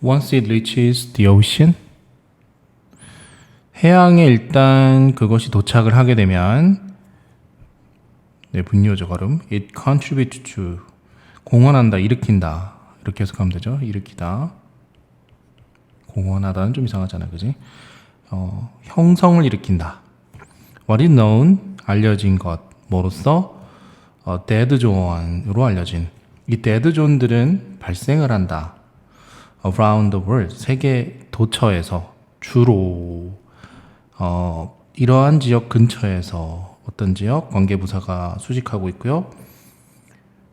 Once it reaches the ocean, 해양에 일단 그것이 도착을 하게 되면, 네, 분류죠, 걸음. It contributes to, 공헌한다, 일으킨다. 이렇게 해석하면 되죠. 일으키다. 공헌하다는 좀 이상하잖아요, 그지? 형성을 일으킨다. What is known, 알려진 것, 뭐로써? dead zone으로 알려진. 이 dead zone들은 발생을 한다. Around the world, 세계 도처에서 주로 이러한 지역 근처에서 어떤 지역 관계부사가 수식하고 있고요.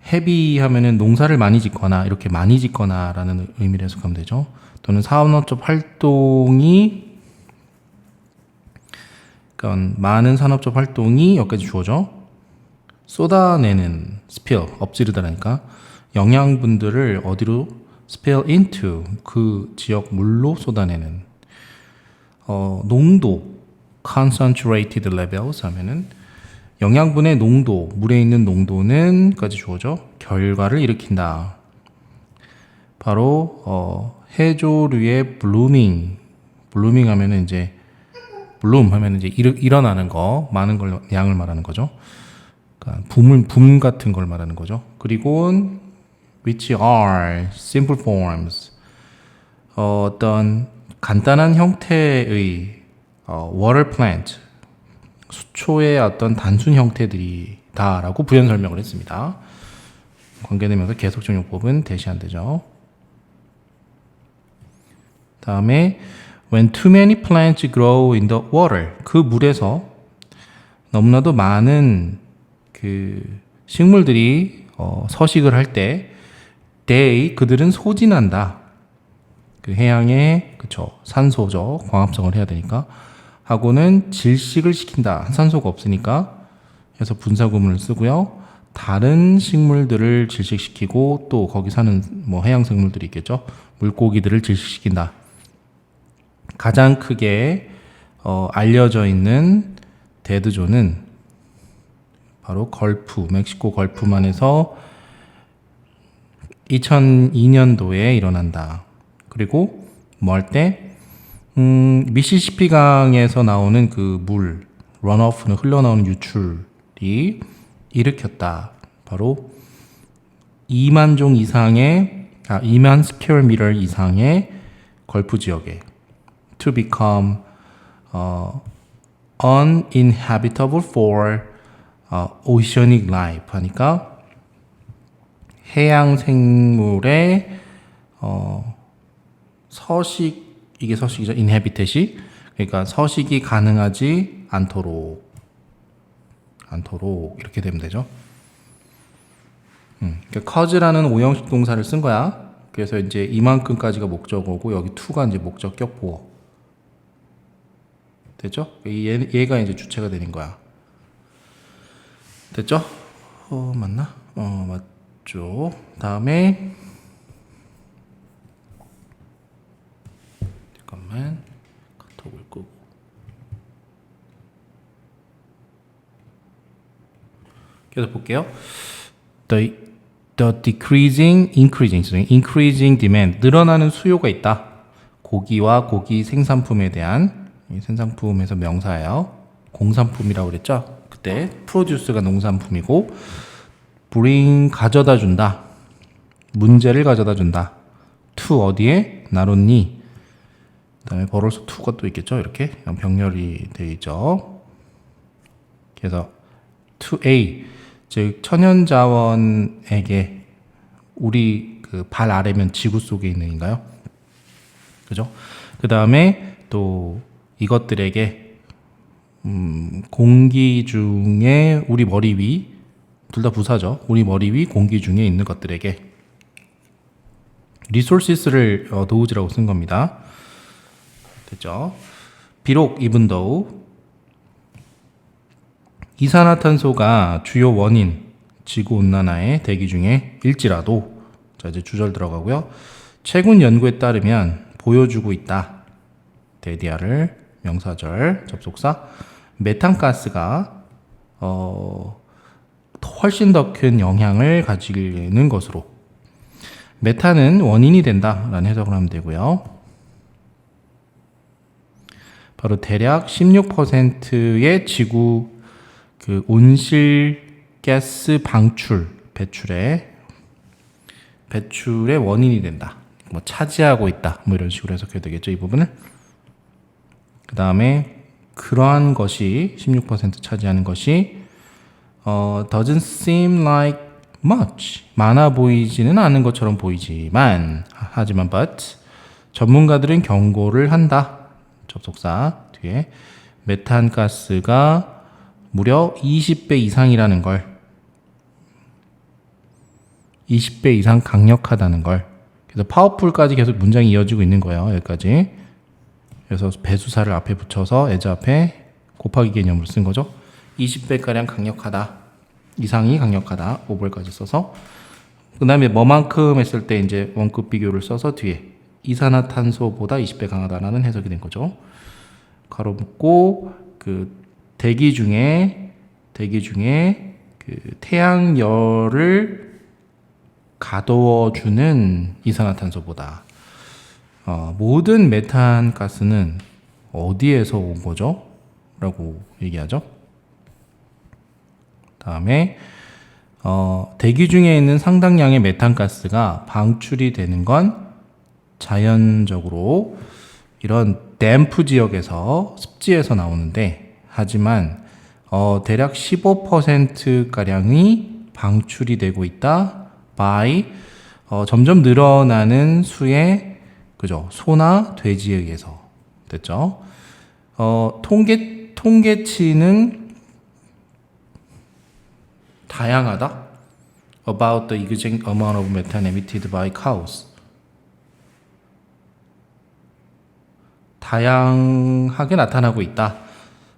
heavy 하면은 농사를 많이 짓거나 이렇게 많이 짓거나라는 의미로 해석하면 되죠. 또는 산업적 활동이 그러니까 많은 산업적 활동이 여기까지 주어져 쏟아내는 spill 엎지르다라니까 영양분들을 어디로 spill into 그 지역 물로 쏟아내는 농도 concentrated levels 하면은 영양분의 농도 물에 있는 농도는까지 주어져 결과를 일으킨다. 바로 해조류의 블루밍 하면은 이제 블룸 하면은 이제 일어나는 거 많은 걸 양을 말하는 거죠. 그러니까 붐 같은 걸 말하는 거죠. 그리고 which are simple forms 어떤 간단한 형태의 water plant 수초의 어떤 단순 형태들이다라고 부연 설명을 했습니다. 관계대명사 계속적 용법은 대시 안 되죠. 다음에 when too many plants grow in the water 그 물에서 너무나도 많은 그 식물들이 서식을 할 때 그들은 소진한다. 그 해양에 그쵸 산소죠 광합성을 해야 되니까 하고는 질식을 시킨다. 산소가 없으니까 해서 분사구문을 쓰고요. 다른 식물들을 질식시키고 또 거기 사는 뭐 해양 생물들이 있겠죠. 물고기들을 질식시킨다. 가장 크게 알려져 있는 데드존은 바로 걸프, 멕시코 걸프만에서 2002년도에 일어난다. 그리고 뭐 할 때 미시시피 강에서 나오는 그 물, 런오프는 흘러나오는 유출이 일으켰다. 바로 2만 종 이상의 2만 스퀘어미터 이상의 걸프 지역에 to become uninhabitable for oceanic life 하니까 해양 생물의 이게 서식이죠. inhabitat이 그러니까 서식이 가능하지 않도록 이렇게 되면 되죠. 그러니까 cause라는 오형식 동사를 쓴 거야. 그래서 이제 이만큼까지가 목적어고 여기 to가 이제 목적격 보어. 됐죠? 얘가 이제 주체가 되는 거야. 됐죠? 맞나? 맞죠. 다음에 잠깐만 카톡을 끄고 계속 볼게요. The increasing demand 늘어나는 수요가 있다. 고기와 고기 생산품에 대한 생산품에서 명사예요. 공산품이라고 그랬죠. 그때 produce가 농산품이고 bring 가져다 준다. 문제를 가져다 준다. to 어디에? 나론니. 그다음에 벌어서 to가 또 있겠죠. 이렇게 병렬이 되어 있죠. 그래서 to A 즉 천연자원에게 우리 그 발 아래면 지구 속에 있는인가요? 그죠? 그 다음에 또 이것들에게 공기 중에 우리 머리 위 둘 다 부사죠. 우리 머리 위 공기 중에 있는 것들에게 resources를 도우지라고 쓴 겁니다. 됐죠? 비록 even though 이산화탄소가 주요 원인 지구온난화의 대기 중에 일지라도 자 이제 주절 들어가고요. 최근 연구에 따르면 보여주고 있다. 데디아를 명사절 접속사 메탄가스가 훨씬 더 큰 영향을 가지는 것으로 메탄은 원인이 된다라는 해석을 하면 되고요. 바로 대략 16%의 지구 그 온실가스 배출의 원인이 된다. 뭐 차지하고 있다. 뭐 이런 식으로 해석해야 되겠죠, 이 부분을. 그 다음에 그러한 것이 16% 차지하는 것이 doesn't seem like much 많아 보이지는 않은 것처럼 보이지만 하지만 but 전문가들은 경고를 한다. 접속사 뒤에 메탄가스가 무려 20배 이상이라는 걸 20배 이상 강력하다는 걸 그래서 파워풀까지 계속 문장이 이어지고 있는 거예요. 여기까지. 그래서 배수사를 앞에 붙여서 as 앞에 곱하기 개념으로 쓴 거죠. 20배가량 강력하다. 이상이 강력하다. over까지 써서 그 다음에 뭐만큼 했을 때 이제 원급 비교를 써서 뒤에 이산화탄소보다 20배 강하다라는 해석이 된 거죠. 가로 묶고 그 대기 중에 그 태양열을 가둬주는 이산화탄소보다 모든 메탄가스는 어디에서 온 거죠? 라고 얘기하죠. 다음에 대기 중에 있는 상당량의 메탄가스가 방출이 되는 건 자연적으로 이런 댐프 지역에서 습지에서 나오는데 하지만 대략 15%가량이 방출이 되고 있다. by 점점 늘어나는 수의 그죠? 소나 돼지에 의해서 됐죠? 통계치는 다양하다. About the exact amount of methane emitted by cows. 다양하게 나타나고 있다.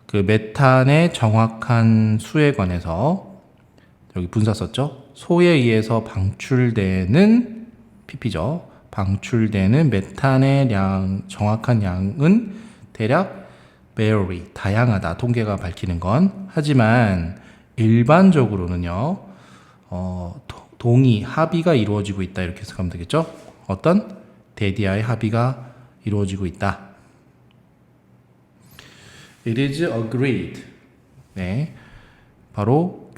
그 메탄의 정확한 수에 관해서 여기 분사 썼죠? 소에 의해서 방출되는 pp죠. 방출되는 메탄의 정확한 양은 대략 vary, 다양하다. 통계가 밝히는 건. 하지만 일반적으로는요. 합의가 이루어지고 있다. 이렇게 해석하면 되겠죠? 어떤? 대디아의 합의가 이루어지고 있다. It is agreed. 네. 바로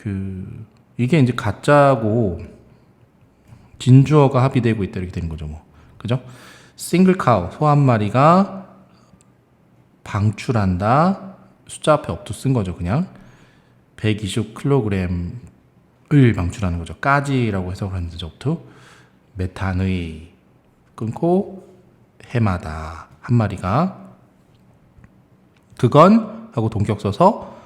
이게 이제 가짜고 진주어가 합의되고 있다 이렇게 되는 거죠, 뭐. 그죠? 싱글 카우, 소 한 마리가 방출한다. 숫자 앞에 up to 쓴 거죠, 그냥. 120kg을 방출하는 거죠. 까지라고 해석을 하는 거죠, up to. 메탄의 끊고 해마다 한 마리가 그건 하고 동격 써서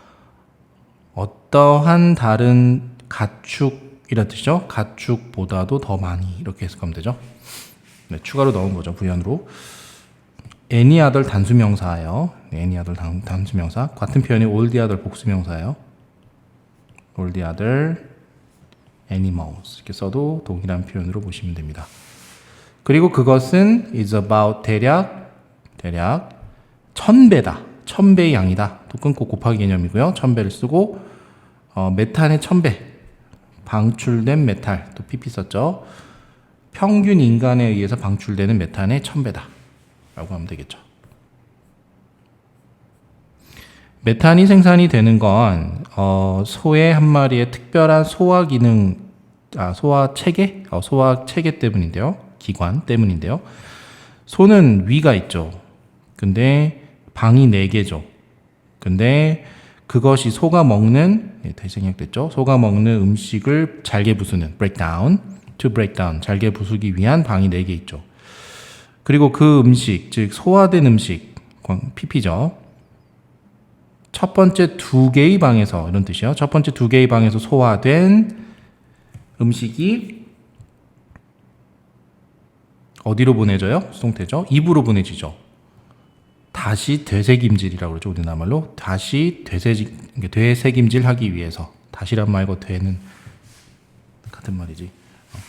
어떠한 다른 가축이란 뜻이죠. 가축보다도 더 많이 이렇게 해석하면 되죠. 네, 추가로 넣은 거죠. 부연으로. any other 단수명사예요. 네, any other 단수명사. 같은 표현이 all the other 복수명사예요. all the other animals 이렇게 써도 동일한 표현으로 보시면 됩니다. 그리고 그것은 is about 대략 1000배다. 1000배의 양이다. 또 끊고 곱하기 개념이고요. 1000배를 쓰고 메탄의 1000배 방출된 메탈 또 pp 썼죠. 평균 인간에 의해서 방출되는 메탄의 1000배다 라고 하면 되겠죠. 메탄이 생산이 되는 건 소의 한 마리의 특별한 소화 체계 때문인데요. 기관 때문인데요. 소는 위가 있죠. 근데 방이 4개죠. 근데 그것이 소가 먹는, 다시 생략됐죠. 소가 먹는 음식을 잘게 부수는 to break down, 잘게 부수기 위한 방이 4개 있죠. 그리고 그 음식, 즉 소화된 음식, pp죠. 첫 번째 2개의 방에서, 이런 뜻이요. 첫 번째 2개의 방에서 소화된 음식이 어디로 보내져요? 수동태죠. 입으로 보내지죠. 다시 되새김질이라고 그러죠. 우리나라 말로. 다시 되새김질 하기 위해서. 다시란 말고 되는 같은 말이지.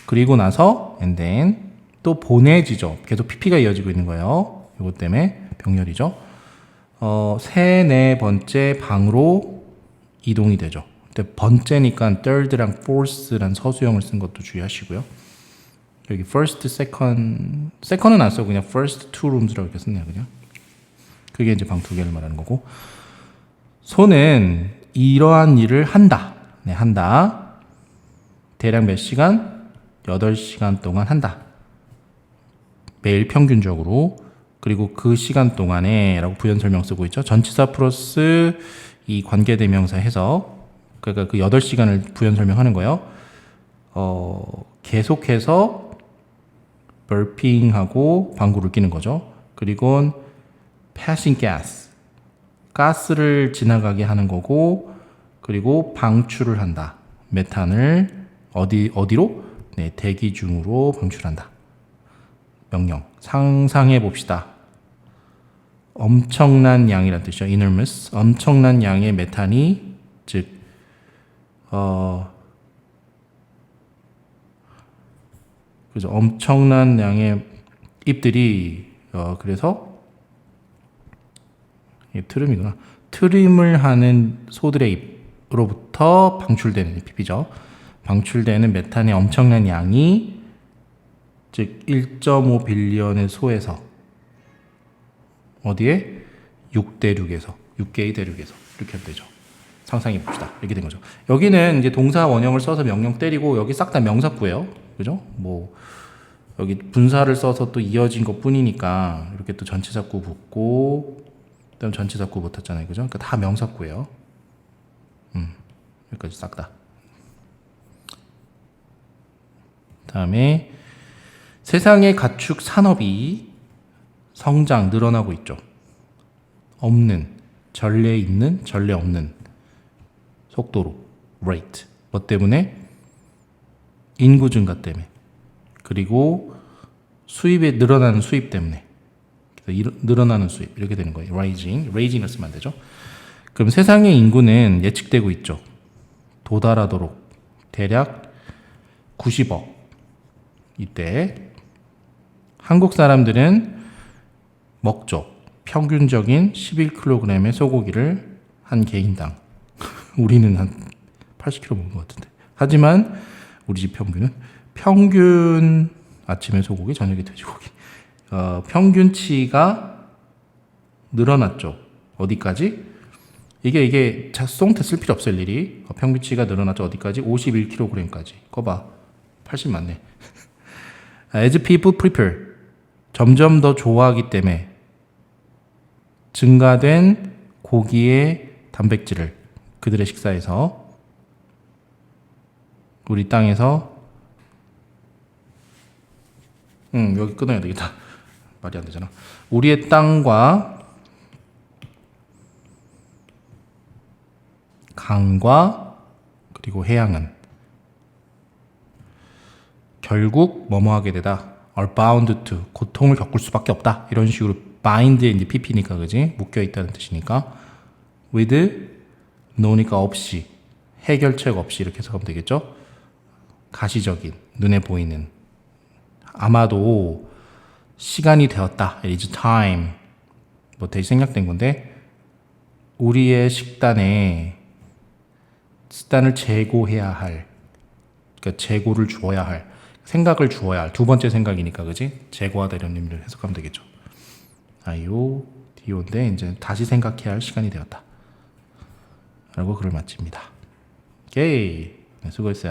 그리고 나서 and then 또 보내지죠. 계속 pp가 이어지고 있는 거예요. 이것 때문에 병렬이죠. 3, 4번째 방으로 이동이 되죠. 근데 번째니까 third랑 fourth란 서수형을 쓴 것도 주의하시고요. 여기 first, second은 안 쓰고 그냥 first two rooms라고 이렇게 썼네요. 그냥. 그게 이제 방 두 개를 말하는 거고. 소는 이러한 일을 한다. 네, 한다. 대략 몇 시간? 8시간 동안 한다. 매일 평균적으로. 그리고 그 시간 동안에 라고 부연 설명 쓰고 있죠. 전치사 플러스 이 관계대명사 해서 그러니까 그 8시간을 부연 설명하는 거예요. 계속해서 burping하고 방구를 끼는 거죠. 그리고 passing gas. 가스를 지나가게 하는 거고 그리고 방출을 한다. 메탄을 어디로? 네, 대기 중으로 방출한다. 명령. 상상해 봅시다. 엄청난 양이란 뜻이죠. enormous. 엄청난 양의 메탄이 즉 그죠. 엄청난 양의 잎들이 그래서 트림이구나. 트림을 하는 소들의 잎으로부터 방출되는 PP죠. 방출되는 메탄의 엄청난 양이 즉 1.5 빌리언의 소에서 어디에? 6대륙에서 6개의 대륙에서 이렇게 하면 되죠. 상상해 봅시다. 이렇게 된 거죠. 여기는 이제 동사 원형을 써서 명령 때리고 여기 싹 다 명사구예요. 그죠? 뭐 여기 분사를 써서 또 이어진 것 뿐이니까 이렇게 또 전치사구 붙고 그다음 전치사구 붙었잖아요. 그죠? 그러니까 다 명사구예요. 여기까지 싹 다. 다음에 세상의 가축 산업이 성장 늘어나고 있죠. 없는 전례 있는 전례 없는 속도로 rate. 뭐 때문에? 인구 증가 때문에. 그리고 수입에 늘어나는 수입 때문에. 늘어나는 수입 이렇게 되는 거예요. raising을 쓰면 안 되죠. 그럼 세상의 인구는 예측되고 있죠. 도달하도록 대략 90억. 이때 한국 사람들은 먹죠. 평균적인 11kg의 소고기를 한 개인당. 우리는 한 80kg 먹는 것 같은데. 하지만 우리 집 평균 아침에 소고기, 저녁에 돼지고기. 평균치가 늘어났죠. 어디까지? 이게 송태 쓸 필요 없을 일이. 평균치가 늘어났죠. 어디까지? 51kg까지. 거봐. 80 맞네. As people prepare. 점점 더 좋아하기 때문에 증가된 고기의 단백질을 그들의 식사에서 우리 땅에서 여기 끊어야 되겠다. 말이 안 되잖아. 우리의 땅과 강과 그리고 해양은 결국 뭐뭐 하게 되다. are bound to 고통을 겪을 수밖에 없다. 이런 식으로 bind에 이제 pp니까 그지? 묶여 있다는 뜻이니까 with no니까 없이 해결책 없이 이렇게 해석하면 되겠죠? 가시적인 눈에 보이는 아마도 시간이 되었다. It is time. 뭐 대신 생략된 건데 우리의 식단을 재고해야 할 그러니까 재고를 주어야 할 생각을 주어야 할 두 번째 생각이니까 그지? 재고하다 이런 의미를 해석하면 되겠죠. 아이오 디오인데 이제 다시 생각해야 할 시간이 되었다. 라고 글을 마칩니다. 오케이. 네, 수고했어요.